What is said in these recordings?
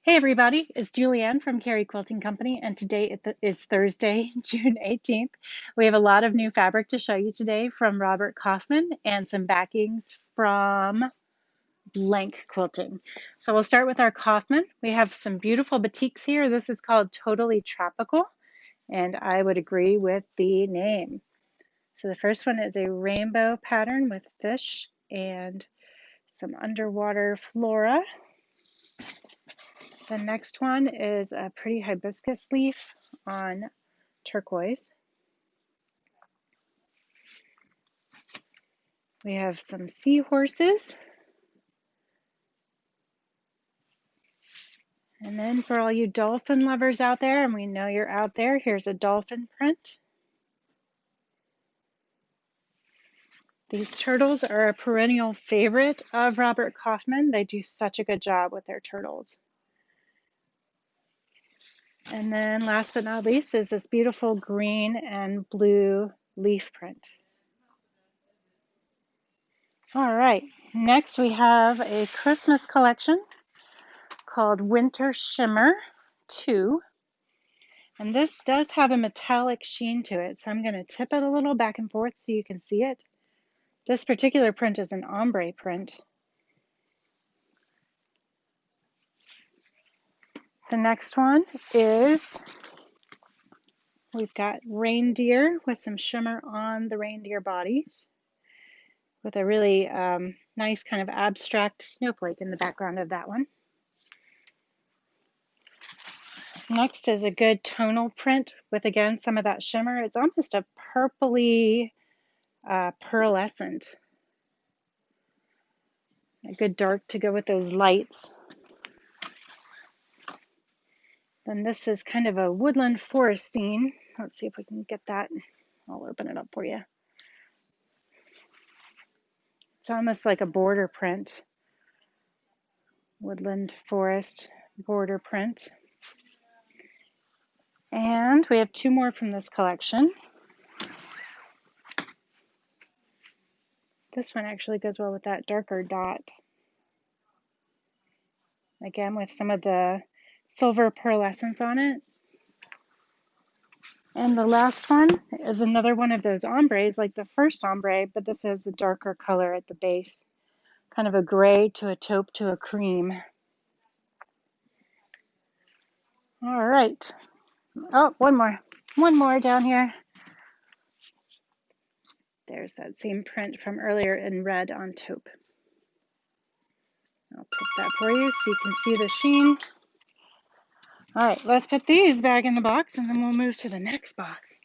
Hey everybody, it's Julianne from Cary Quilting Company, and today is Thursday, June 18th. We have a lot of new fabric to show you today from Robert Kaufman and some backings from Blank Quilting. So we'll start with our Kaufman. We have some beautiful batiks here. This is called Totally Tropical, and I would agree with the name. So the first one is a rainbow pattern with fish and some underwater flora. The next one is a pretty hibiscus leaf on turquoise. We have some seahorses. And then for all you dolphin lovers out there, and we know you're out there, here's a dolphin print. These turtles are a perennial favorite of Robert Kaufman. They do such a good job with their turtles. And then last but not least is this beautiful green and blue leaf print. All right, next we have a Christmas collection called Winter Shimmer 2. And this does have a metallic sheen to it, so I'm going to tip it a little back and forth so you can see it. This particular print is an ombre print. The next one is, we've got reindeer with some shimmer on the reindeer bodies with a really nice kind of abstract snowflake in the background of that one. Next is a good tonal print with, again, some of that shimmer. It's almost a purpley pearlescent. A good dark to go with those lights. Then this is kind of a woodland forest scene. Let's see if we can get that. I'll open it up for you. It's almost like a border print. Woodland forest border print. And we have two more from this collection. This one actually goes well with that darker dot. Again, with some of the silver pearlescence on it. And the last one is another one of those ombres, like the first ombre, but this has a darker color at the base. Kind of a gray to a taupe to a cream. All right. Oh, one more down here. There's that same print from earlier in red on taupe. I'll tip that for you so you can see the sheen. All right, let's put these back in the box and then we'll move to the next box.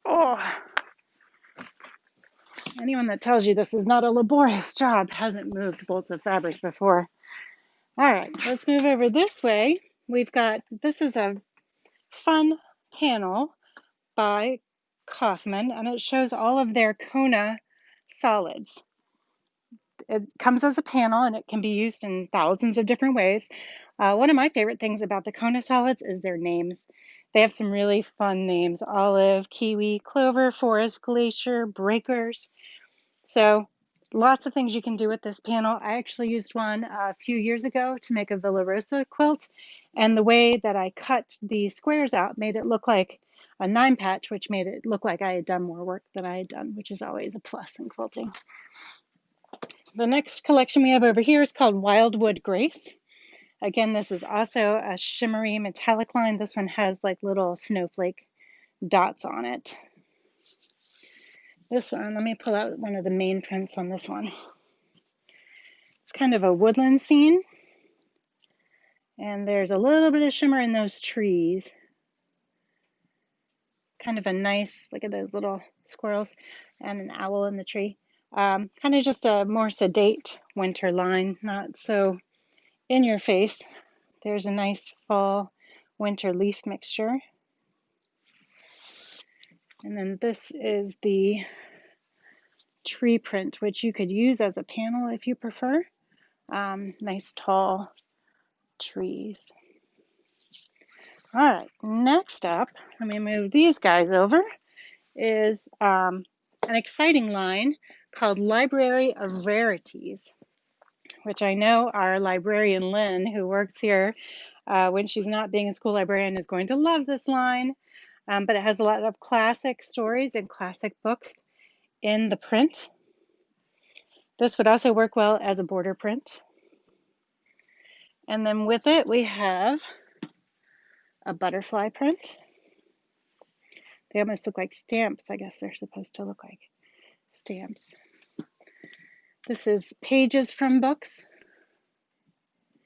Oh, anyone that tells you this is not a laborious job hasn't moved bolts of fabric before. All right, let's move over this way. This is a fun panel by Kaufman, and it shows all of their Kona solids. It comes as a panel and it can be used in thousands of different ways. One of my favorite things about the Kona solids is their names. They have some really fun names: olive, kiwi, clover, forest, glacier, breakers. So lots of things you can do with this panel. I actually used one a few years ago to make a Villa Rosa quilt, and the way that I cut the squares out made it look like a 9-patch, which made it look like I had done more work than I had done, which is always a plus in quilting. The next collection we have over here is called Wildwood Grace. Again, this is also a shimmery metallic line. This one has like little snowflake dots on it. This one, let me pull out one of the main prints on this one. It's kind of a woodland scene. And there's a little bit of shimmer in those trees. Kind of a nice, look at those little squirrels and an owl in the tree. Kind of just a more sedate winter line, not so in your face. There's a nice fall winter leaf mixture. And then this is the tree print, which you could use as a panel if you prefer. Nice tall trees. All right, next up, let me move these guys over, is an exciting line called Library of Rarities, which I know our librarian Lynn, who works here, when she's not being a school librarian is going to love this line. But it has a lot of classic stories and classic books in the print. This would also work well as a border print. And then with it, we have a butterfly print. They almost look like stamps. I guess they're supposed to look like stamps. This is pages from books.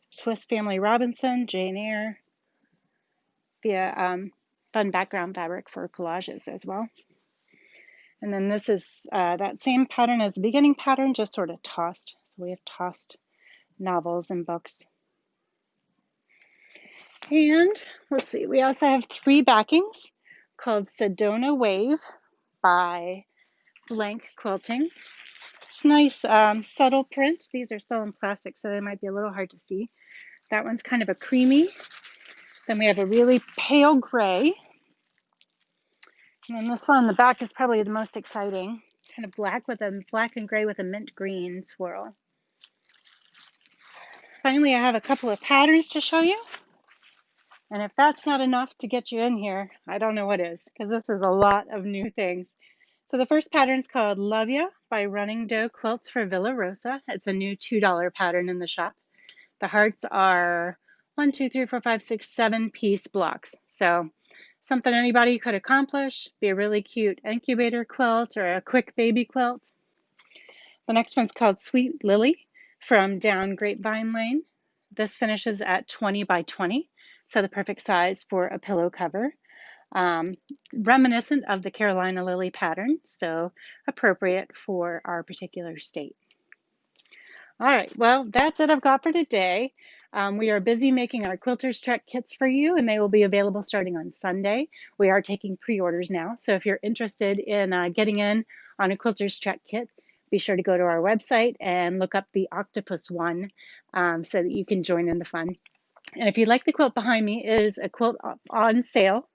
Swiss Family Robinson, Jane Eyre, via fun background fabric for collages as well. And then this is that same pattern as the beginning pattern, just sort of tossed. So we have tossed novels and books. And let's see, we also have 3 backings called Sedona Wave by Blank Quilting. It's nice, subtle print. These are still in plastic, so they might be a little hard to see. That one's kind of a creamy. Then we have a really pale gray. And then this one on the back is probably the most exciting. Kind of black and gray with a mint green swirl. Finally, I have a couple of patterns to show you. And if that's not enough to get you in here, I don't know what is, because this is a lot of new things. So the first pattern is called Love Ya by Running Doe Quilts for Villa Rosa. It's a new $2 pattern in the shop. The hearts are 1, 2, 3, 4, 5, 6, 7 piece blocks. So something anybody could accomplish, be a really cute incubator quilt or a quick baby quilt. The next one's called Sweet Lily from Down Grapevine Lane. This finishes at 20 by 20, so the perfect size for a pillow cover. Reminiscent of the Carolina Lily pattern, so appropriate for our particular state. All right, well, that's it I've got for today. We are busy making our Quilters Trek kits for you, and they will be available starting on Sunday. We are taking pre-orders now, so if you're interested in getting in on a Quilters Trek kit, be sure to go to our website and look up the octopus one so that you can join in the fun. And if you like the quilt behind me, it is a quilt on sale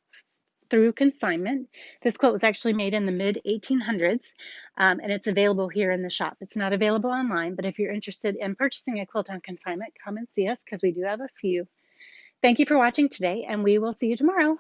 through consignment. This quilt was actually made in the mid-1800s, and it's available here in the shop. It's not available online, but if you're interested in purchasing a quilt on consignment, come and see us because we do have a few. Thank you for watching today, and we will see you tomorrow.